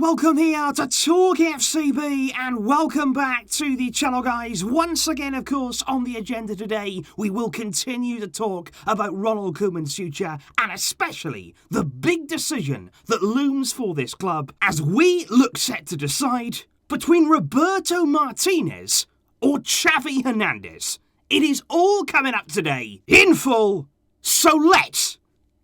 welcome here to Talk FCB and welcome back to the channel, guys. Once again, of course, on the agenda today, we will continue to talk about Ronald Koeman's future and especially the big decision that looms for this club as we look set to decide between Roberto Martinez or Xavi Hernandez. It is all coming up today in full, so let's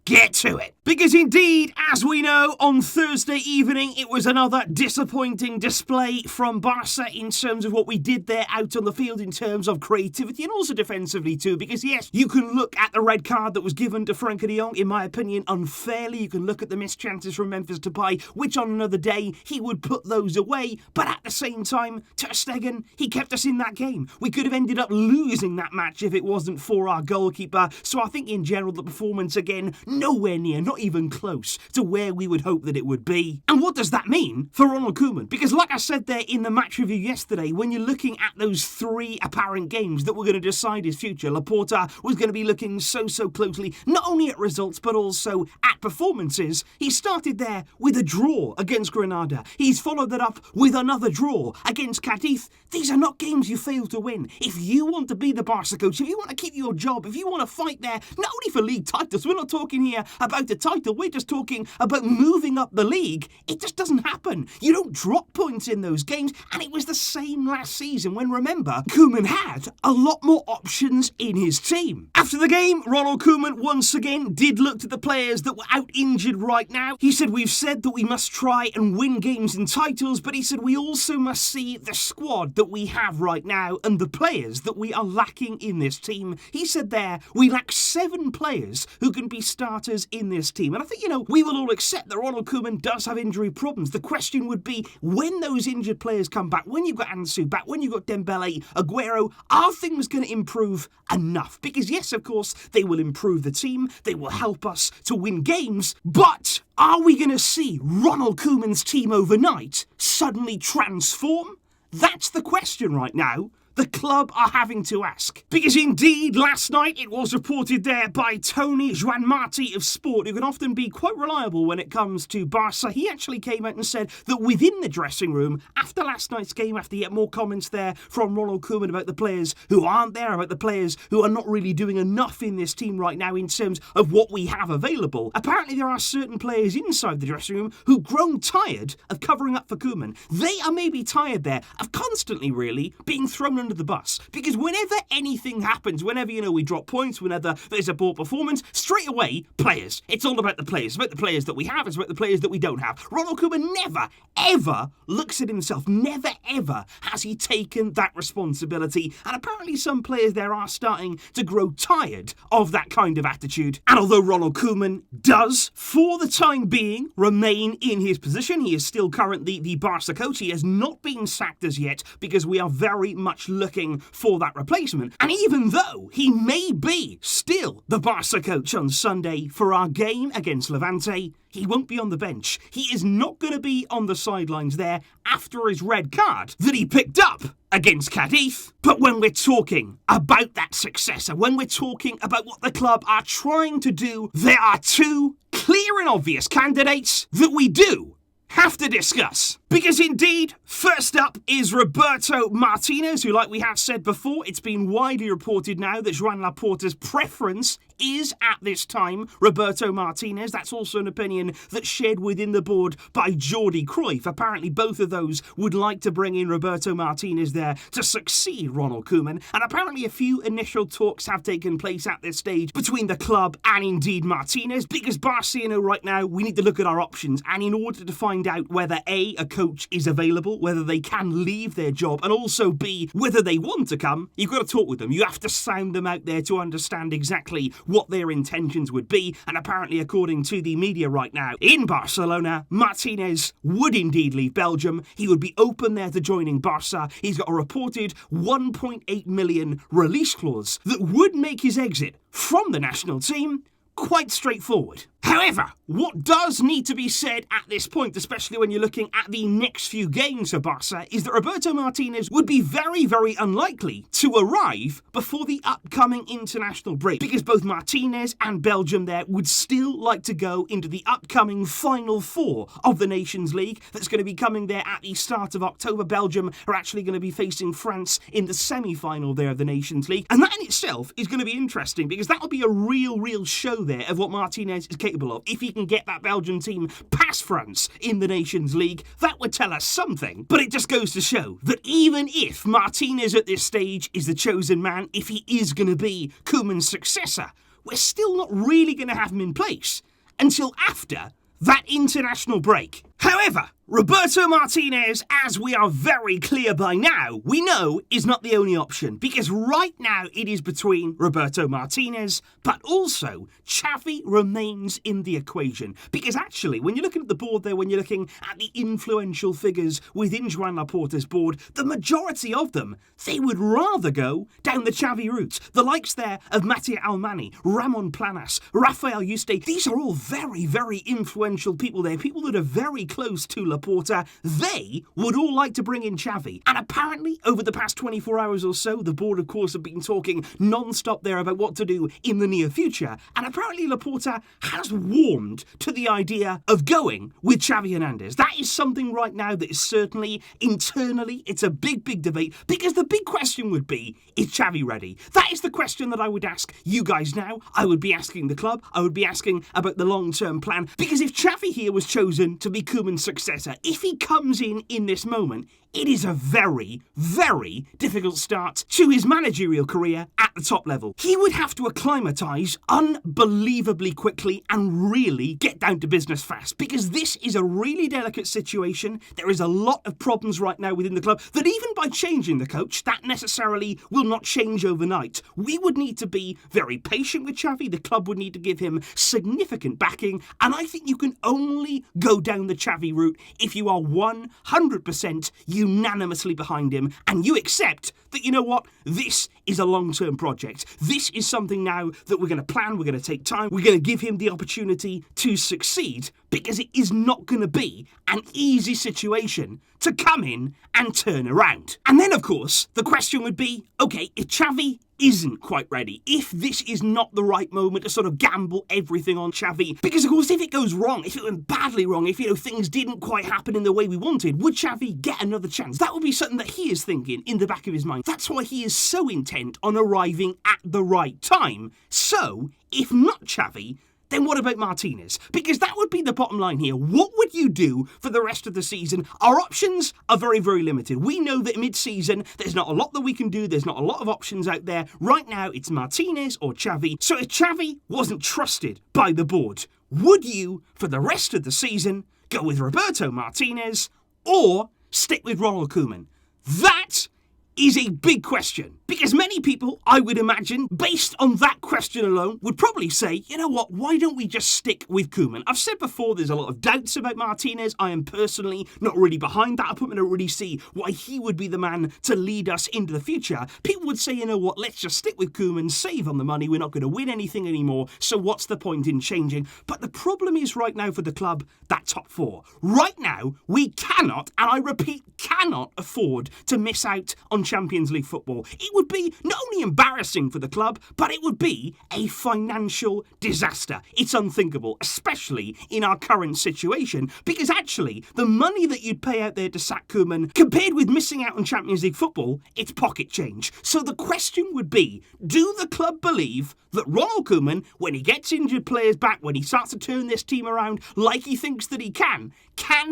get to it. Because indeed, as we know, on Thursday evening, it was another disappointing display from Barça in terms of what we did there out on the field in terms of creativity and also defensively too. Because yes, you can look at the red card that was given to Frenkie de Jong, in my opinion, unfairly. You can look at the missed chances from Memphis Depay, which on another day, he would put those away. But at the same time, Ter Stegen, he kept us in that game. We could have ended up losing that match if it wasn't for our goalkeeper. So I think in general, the performance again, nowhere near, not even close to where we would hope that it would be. And what does that mean for Ronald Koeman? Because like I said there in the match review yesterday, when you're looking at those three apparent games that were going to decide his future, Laporta was going to be looking so closely, not only at results, but also at performances. He started there with a draw against Granada. He's followed that up with another draw against Cadiz. These are not games you fail to win. If you want to be the Barça coach, if you want to keep your job, if you want to fight there, not only for league titles, we're not talking here about the title, we're just talking about moving up the league. It just doesn't happen. You don't drop points in those games, and it was the same last season when, remember, Koeman had a lot more options in his team. After the game, Ronald Koeman once again did look to the players that were out injured right now. He said, we've said that we must try and win games and titles, but he said we also must see the squad that we have right now and the players that we are lacking in this team. He said there, we lack 7 players who can be starters in this team. And I think, we will all accept that Ronald Koeman does have injury problems. The question would be, when those injured players come back, when you've got Ansu back, when you've got Dembele, Aguero, are things going to improve enough? Because yes, of course, they will improve the team, they will help us to win games, but are we going to see Ronald Koeman's team overnight suddenly transform? That's the question right now the club are having to ask. Because indeed, last night it was reported there by Tony Juan Marti of Sport, who can often be quite reliable when it comes to Barça. He actually came out and said that within the dressing room, after last night's game, after yet more comments there from Ronald Koeman about the players who aren't there, about the players who are not really doing enough in this team right now in terms of what we have available, apparently there are certain players inside the dressing room who've grown tired of covering up for Koeman. They are maybe tired there of constantly really being thrown under the bus. Because whenever anything happens, whenever, we drop points, whenever there's a poor performance, straight away, players. It's all about the players. It's about the players that we have. It's about the players that we don't have. Ronald Koeman never, ever looks at himself. Never, ever has he taken that responsibility. And apparently some players there are starting to grow tired of that kind of attitude. And although Ronald Koeman does, for the time being, remain in his position, he is still currently the Barça coach. He has not been sacked as yet because we are very much looking for that replacement. And even though he may be still the Barça coach on Sunday for our game against Levante, he won't be on the bench. He is not going to be on the sidelines there after his red card that he picked up against Cadiz. But when we're talking about that successor, when we're talking about what the club are trying to do, there are 2 clear and obvious candidates that we do have to discuss. Because indeed, first up is Roberto Martinez, who, like we have said before, it's been widely reported now that Joan Laporta's preference is, at this time, Roberto Martinez. That's also an opinion that's shared within the board by Jordi Cruyff. Apparently, both of those would like to bring in Roberto Martinez there to succeed Ronald Koeman. And apparently, a few initial talks have taken place at this stage between the club and indeed Martinez. Because Barcelona right now, we need to look at our options. And in order to find out whether A, a coach is available, whether they can leave their job, and also B, whether they want to come, you've got to talk with them. You have to sound them out there to understand exactly what their intentions would be. And apparently, according to the media right now in Barcelona, Martinez would indeed leave Belgium. He would be open there to joining Barça. He's got a reported 1.8 million release clause that would make his exit from the national team quite straightforward. However, what does need to be said at this point, especially when you're looking at the next few games for Barca, is that Roberto Martinez would be very, very unlikely to arrive before the upcoming international break, because both Martinez and Belgium there would still like to go into the upcoming Final Four of the Nations League that's going to be coming there at the start of October. Belgium are actually going to be facing France in the semi-final there of the Nations League, and that in itself is going to be interesting, because that'll be a real show there of what Martinez is capable of. If he can get that Belgian team past France in the Nations League, that would tell us something. But it just goes to show that even if Martinez at this stage is the chosen man, if he is going to be Koeman's successor, we're still not really going to have him in place until after that international break. However, Roberto Martinez, as we are very clear by now, we know is not the only option, because right now it is between Roberto Martinez, but also Xavi remains in the equation. Because actually, when you're looking at the board there, when you're looking at the influential figures within Joan Laporta's board, the majority of them, they would rather go down the Xavi route. The likes there of Mattia Almani, Ramon Planas, Rafael Yuste, these are all very influential people there, people that are very close to Laporta. They would all like to bring in Xavi. And apparently, over the past 24 hours or so, the board, of course, have been talking non-stop there about what to do in the near future. And apparently, Laporta has warmed to the idea of going with Xavi Hernandez. That is something right now that is certainly internally, it's a big debate, because the big question would be, is Xavi ready? That is the question that I would ask you guys now. I would be asking the club. I would be asking about the long-term plan. Because if Xavi here was chosen to be Koeman's successor, if he comes in this moment, it is a very difficult start to his managerial career at the top level. He would have to acclimatise unbelievably quickly and really get down to business fast, because this is a really delicate situation. There is a lot of problems right now within the club that even by changing the coach, that necessarily will not change overnight. We would need to be very patient with Xavi. The club would need to give him significant backing, and I think you can only go down the Xavi route if you are 100% unanimously behind him and you accept that, you know what, this is a long-term project. This is something now that we're going to plan, we're going to take time, we're going to give him the opportunity to succeed, because it is not going to be an easy situation to come in and turn around. And then, of course, the question would be, okay, if Xavi isn't quite ready, if this is not the right moment to sort of gamble everything on Xavi, because of course if it goes wrong, if it went badly wrong, if things didn't quite happen in the way we wanted, would Xavi get another chance? That would be something that he is thinking in the back of his mind. That's why he is so intent on arriving at the right time. So, if not Xavi, then what about Martinez? Because that would be the bottom line here. What would you do for the rest of the season? Our options are very limited. We know that mid-season, there's not a lot that we can do. There's not a lot of options out there. Right now, it's Martinez or Xavi. So if Xavi wasn't trusted by the board, would you, for the rest of the season, go with Roberto Martinez or stick with Ronald Koeman? That is a big question, because many people, I would imagine, based on that question alone, would probably say, you know what, why don't we just stick with Koeman? I've said before, there's a lot of doubts about Martinez. I am personally not really behind that. I don't really see why he would be the man to lead us into the future. People would say, you know what, let's just stick with Koeman, save on the money, we're not going to win anything anymore, so what's the point in changing? But the problem is right now for the club, that top four. Right now, we cannot, and I repeat, cannot afford to miss out on Champions League football. It would be not only embarrassing for the club, but it would be a financial disaster. It's unthinkable, especially in our current situation, because actually, the money that you'd pay out there to sack Koeman, compared with missing out on Champions League football, it's pocket change. So the question would be, do the club believe that Ronald Koeman, when he gets injured players back, when he starts to turn this team around like he thinks that he can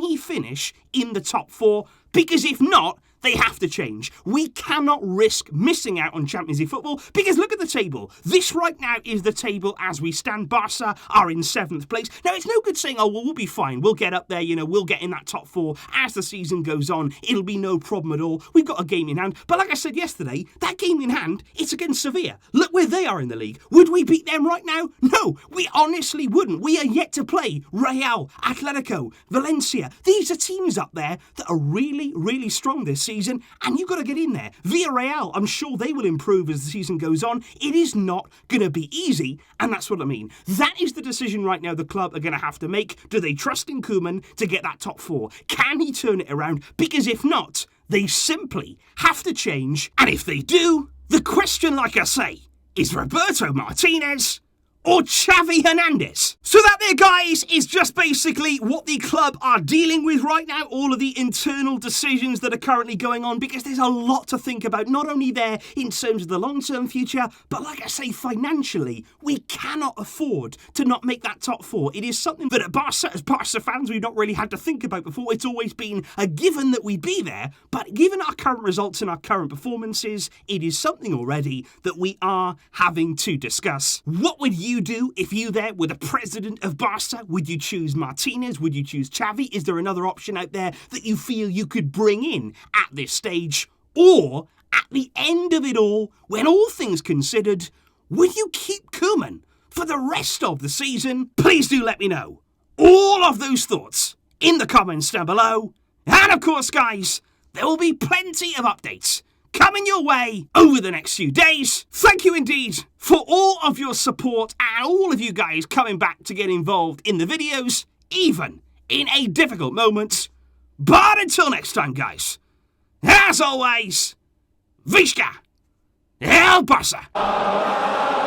he finish in the top four? Because if not, they have to change. We cannot risk missing out on Champions League football, because look at the table. This right now is the table as we stand. Barca are in 7th place. Now, it's no good saying, oh, well, we'll be fine. We'll get up there, we'll get in that top four as the season goes on. It'll be no problem at all. We've got a game in hand. But like I said yesterday, that game in hand, it's against Sevilla. Look where they are in the league. Would we beat them right now? No, we honestly wouldn't. We are yet to play Real, Atletico, Valencia. These are teams up there that are really strong this season. season, and you've got to get in there. Villarreal, I'm sure they will improve as the season goes on. It is not going to be easy, and that's what I mean. That is the decision right now the club are going to have to make. Do they trust in Koeman to get that top four? Can he turn it around? Because if not, they simply have to change, and if they do, the question, like I say, is Roberto Martinez or Xavi Hernandez? So that there, guys, is just basically what the club are dealing with right now, all of the internal decisions that are currently going on, because there's a lot to think about, not only there in terms of the long-term future, but like I say, financially, we cannot afford to not make that top four. It is something that at Barca, as Barca fans, we've not really had to think about before. It's always been a given that we'd be there, but given our current results and our current performances, it is something already that we are having to discuss. What would you do if you there were the president of Barca? Would you choose Martinez? Would you choose Xavi? Is there another option out there that you feel you could bring in at this stage? Or, at the end of it all, when all things considered, would you keep Koeman for the rest of the season? Please do let me know all of those thoughts in the comments down below. And of course, guys, there will be plenty of updates coming your way over the next few days. Thank you indeed for all of your support and all of you guys coming back to get involved in the videos, even in a difficult moment. But until next time, guys, as always, Visca El Barça!